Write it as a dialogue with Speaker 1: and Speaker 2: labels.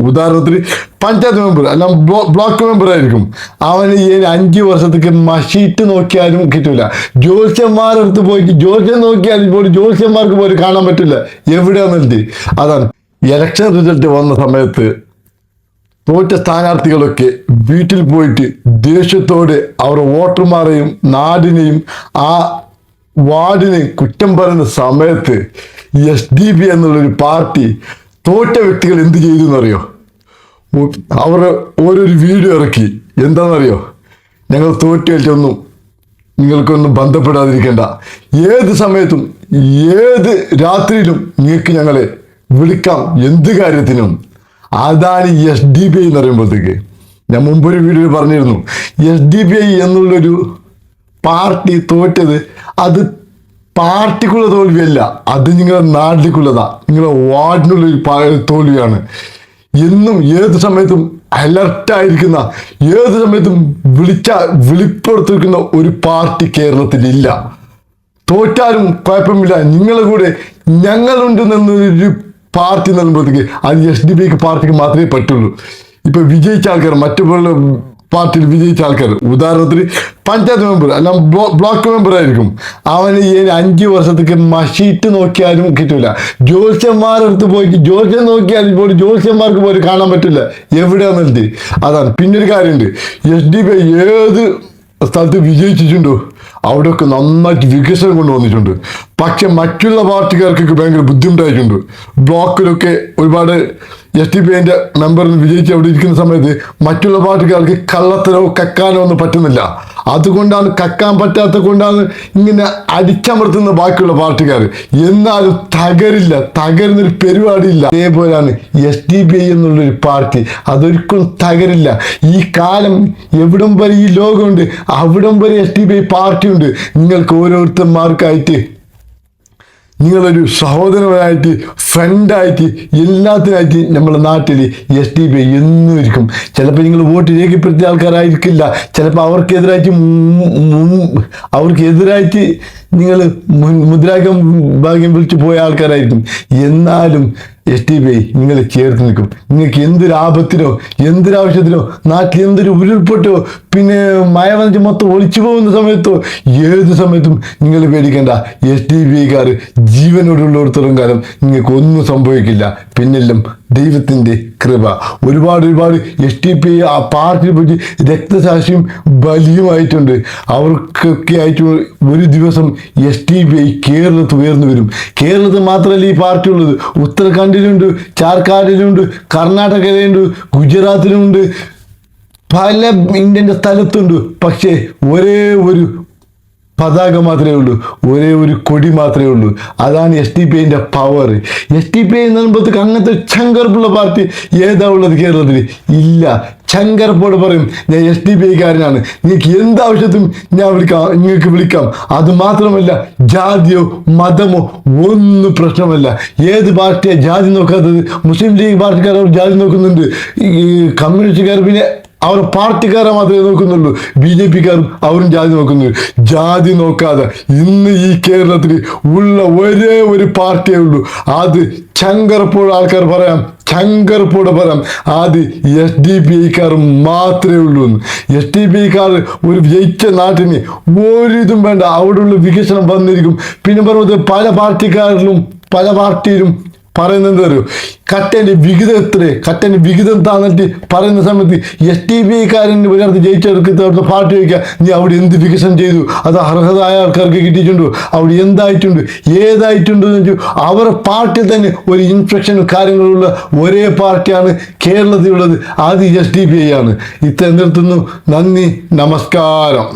Speaker 1: ഉദാഹരണത്തിന് പഞ്ചായത്ത് മെമ്പർ അല്ല block member ആയിരിക്കും. അവന് ഈ 5 വർഷത്തേക്ക് മഷീറ്റ് നോക്കിയാലും കിട്ടൂല. ജ്യോത്സ്യന്മാരടുത്ത് പോയിട്ട് ജ്യോത്സ്യം നോക്കിയാലും പോലും ജ്യോത്സ്യന്മാർക്ക് പോലും കാണാൻ പറ്റില്ല എവിടെയാണെന്നുണ്ട്. അതാണ് ഇലക്ഷൻ റിസൾട്ട് വന്ന സമയത്ത് തോറ്റ സ്ഥാനാർത്ഥികളൊക്കെ വീട്ടിൽ പോയിട്ട് ദേഷ്യത്തോടെ അവർ വോട്ടർമാരെയും നാടിനെയും ആ വാർഡിനെ കുറ്റം പറയുന്ന സമയത്ത് SDP എന്നുള്ളൊരു പാർട്ടി തോറ്റ വ്യക്തികൾ എന്ത് ചെയ്തു എന്നറിയോ? അവർ ഓരോരു വീഡിയോ ഇറക്കി. എന്താണെന്നറിയോ? ഞങ്ങൾ തോറ്റു കളിച്ചൊന്നും നിങ്ങൾക്കൊന്നും ബന്ധപ്പെടാതിരിക്കേണ്ട, ഏത് സമയത്തും ഏത് രാത്രിയിലും നിങ്ങൾക്ക് ഞങ്ങളെ വിളിക്കാം, എന്ത് കാര്യത്തിനും. അതാണ് SDP എന്ന് പറയുമ്പോഴത്തേക്ക്. ഞാൻ മുമ്പൊരു വീഡിയോയിൽ പറഞ്ഞിരുന്നു, SDP എന്നുള്ളൊരു പാർട്ടി തോറ്റത് അത് പാർട്ടിക്കുള്ള തോൽവിയല്ല, അത് നിങ്ങളുടെ നാട്ടിലേക്കുള്ളതാ, നിങ്ങളുടെ വാർഡിനുള്ളൊരു തോൽവിയാണ്. എന്നും ഏത് സമയത്തും അലർട്ടായിരിക്കുന്ന, ഏത് സമയത്തും വിളിപ്പുറത്തിരിക്കുന്ന ഒരു പാർട്ടി കേരളത്തിലില്ല. തോറ്റാലും കുഴപ്പമില്ല, നിങ്ങളുടെ കൂടെ ഞങ്ങളുണ്ടെന്നൊരു പാർട്ടി നൽകുമ്പോഴത്തേക്ക് അത് SDP പാർട്ടിക്ക് മാത്രമേ പറ്റുള്ളൂ. ഇപ്പൊ വിജയിച്ച ആൾക്കാർ, മറ്റു പാർട്ടിയിൽ വിജയിച്ച ആൾക്കാർ, ഉദാഹരണത്തിന് പഞ്ചായത്ത് മെമ്പർ അല്ല ബ്ലോക്ക് മെമ്പർ ആയിരിക്കും. അവന് ഈ 5 വർഷത്തേക്ക് മഷീറ്റ് നോക്കിയാലും കിട്ടൂല. ജ്യോത്സ്യന്മാരടുത്ത് പോയിട്ട് ജ്യോത്സ്യം നോക്കിയാലും പോലും ജ്യോത്സ്യന്മാർക്ക് പോലും കാണാൻ പറ്റില്ല എവിടെയാണെന്നുണ്ട്. അതാണ്. പിന്നൊരു കാര്യമുണ്ട്, SDP ഏത് സ്ഥലത്ത് വിജയിച്ചിട്ടുണ്ടോ അവിടെയൊക്കെ നന്നായിട്ട് വികസനം കൊണ്ടുവന്നിട്ടുണ്ട്. പക്ഷെ മറ്റുള്ള പാർട്ടിക്കാർക്കൊക്കെ ഭയങ്കര ബുദ്ധിമുട്ടായിട്ടുണ്ട്. ബ്ലോക്കിലൊക്കെ ഒരുപാട് SDP മെമ്പറിന് വിജയിച്ച് അവിടെ ഇരിക്കുന്ന സമയത്ത് മറ്റുള്ള പാർട്ടിക്കാർക്ക് കള്ളത്തരോ കക്കാനോ ഒന്നും പറ്റുന്നില്ല. അതുകൊണ്ടാണ്, കക്കാൻ പറ്റാത്ത കൊണ്ടാണ് ഇങ്ങനെ അടിച്ചമർത്തുന്ന ബാക്കിയുള്ള പാർട്ടിക്കാർ. എന്നാലും തകരുന്നൊരു പരിപാടിയില്ല. അതേപോലെയാണ് SDP എന്നുള്ളൊരു പാർട്ടി, അതൊരിക്കലും തകരില്ല. ഈ കാലം എവിടം വരെ ഈ ലോകമുണ്ട് അവിടം വരെ SDP പാർട്ടിയുണ്ട്. നിങ്ങൾക്ക് ഓരോരുത്തന്മാർക്കായിട്ട് നിങ്ങളൊരു സഹോദരനായിട്ട്, ഫ്രണ്ടായിട്ട്, എല്ലാത്തിനായിട്ട് നമ്മുടെ നാട്ടിൽ SDP എന്നും ഇരിക്കും. ചിലപ്പോൾ നിങ്ങൾ വോട്ട് രേഖപ്പെടുത്തിയ ആൾക്കാരായിരിക്കില്ല, ചിലപ്പോൾ അവർക്കെതിരായിട്ട് നിങ്ങൾ മുദ്രാക്കം ഭാഗ്യം വിളിച്ചു പോയ ആൾക്കാരായിരിക്കും. എന്നാലും SDP നിങ്ങളെ ചേർത്ത് നിൽക്കും. നിങ്ങൾക്ക് എന്തൊരു ആപത്തിനോ എന്തൊരാവശ്യത്തിനോ, നാട്ടിൽ എന്തൊരു ഉരുൾപൊട്ടോ, പിന്നെ മഴ വന്നിട്ട് മൊത്തം ഒളിച്ചു പോകുന്ന സമയത്തോ, ഏത് സമയത്തും നിങ്ങൾ പേടിക്കേണ്ട. SDP ജീവനോടുള്ളിടത്തോളം കാലം നിങ്ങൾക്ക് ഒന്നും സംഭവിക്കില്ല. പിന്നെല്ലാം ദൈവത്തിൻ്റെ കൃപ. ഒരുപാട് SDP ആ പാർട്ടിയെ പറ്റി രക്തസാക്ഷിയും ബലിയുമായിട്ടുണ്ട്. അവർക്കൊക്കെ ആയിട്ട് ഒരു ദിവസം SDP കേരളത്തിൽ ഉയർന്നു വരും. കേരളത്തിൽ മാത്രമല്ല ഈ പാർട്ടി ഉള്ളത്, ഉത്തരാഖണ്ഡിലുണ്ട്, ജാർഖണ്ഡിലുണ്ട്, കർണാടകയിലുണ്ട്, ഗുജറാത്തിലുണ്ട്, പല ഇന്ത്യൻ്റെ സ്ഥലത്തുണ്ട്. പക്ഷേ ഒരേ ഒരു പതാക മാത്രമേ ഉള്ളൂ, ഒരേ ഒരു കൊടി മാത്രമേ ഉള്ളൂ. അതാണ് SDP പവർ. SDP എന്ന് പറയുമ്പോഴത്തേക്ക് അങ്ങനത്തെ ചങ്കർപ്പുള്ള പാർട്ടി ഏതാ ഉള്ളത് കേരളത്തിൽ? ഇല്ല. ചങ്കർപ്പോട് പറയും, ഞാൻ SDP നിങ്ങൾക്ക് എന്താവശ്യത്തിനും നിങ്ങൾക്ക് വിളിക്കാം. അത് മാത്രമല്ല, ജാതിയോ മതമോ ഒന്നും പ്രശ്നമല്ല. ഏത് പാർട്ടിയാണ് ജാതി നോക്കാത്തത്? മുസ്ലിം ലീഗ് പാർട്ടിക്കാർ അവർ ജാതി നോക്കുന്നുണ്ട്, ഈ കമ്മ്യൂണിസ്റ്റുകാർ പിന്നെ അവർ പാർട്ടിക്കാരെ മാത്രമേ നോക്കുന്നുള്ളൂ. BJPക്കാരും അവരും ജാതി നോക്കുന്നുള്ളൂ. ജാതി നോക്കാതെ ഇന്ന് ഈ കേരളത്തിൽ ഉള്ള ഒരേ ഒരു പാർട്ടിയേ ഉള്ളൂ. അത് ചങ്കർപ്പോട് ആൾക്കാർ പറയാം, അത് SDP മാത്രമേ ഉള്ളൂ. SDP ഒരു ജയിച്ച നാട്ടിന് ഒരിതും വേണ്ട, അവിടെയുള്ള വികസനം വന്നിരിക്കും. പിന്നെ പറയുന്നത് പല പാർട്ടിയിലും പറയുന്നത് അറിയോ, കട്ടൻ്റെ വിഹിതം താന്നിട്ട് പറയുന്ന സമയത്ത് SDP ജയിച്ചെടുക്കുന്ന പാർട്ടി വയ്ക്കുക, നീ അവിടെ എന്ത് വികസനം ചെയ്തു, അത് അർഹതായ ആൾക്കാർക്ക് കിട്ടിയിട്ടുണ്ടോ, അവിടെ എന്തായിട്ടുണ്ട് ഏതായിട്ടുണ്ടോ എന്ന് വെച്ചാൽ അവരുടെ പാർട്ടിയിൽ തന്നെ ഒരു ഇൻഫെക്ഷനും കാര്യങ്ങളുള്ള ഒരേ പാർട്ടിയാണ് കേരളത്തിലുള്ളത്. അത് SDP ആണ്. ഇത്ര നിർത്തുന്നു. നന്ദി, നമസ്കാരം.